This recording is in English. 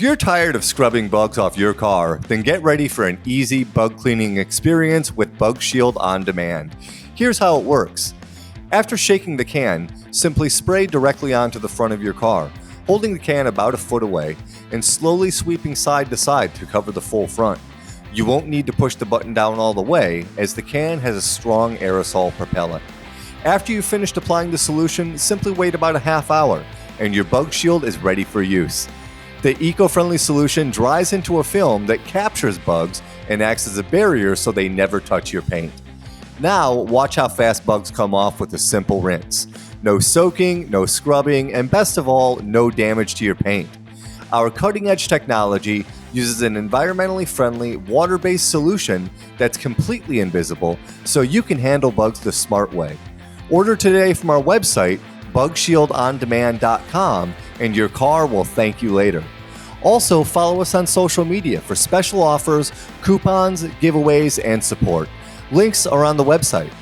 If you're tired of scrubbing bugs off your car, then get ready for an easy bug cleaning experience with Bug Shield On Demand. Here's how it works. After shaking the can, simply spray directly onto the front of your car, holding the can about a foot away and slowly sweeping side to side to cover the full front. You won't need to push the button down all the way, as the can has a strong aerosol propellant. After you've finished applying the solution, simply wait about a half hour and your Bug Shield is ready for use. The eco-friendly solution dries into a film that captures bugs and acts as a barrier so they never touch your paint. Now, watch how fast bugs come off with a simple rinse. No soaking, no scrubbing, and best of all, no damage to your paint. Our cutting-edge technology uses an environmentally friendly, water-based solution that's completely invisible, so you can handle bugs the smart way. Order today from our website, bugshieldondemand.com, and your car will thank you later. Also, follow us on social media for special offers, coupons, giveaways, and support. Links are on the website.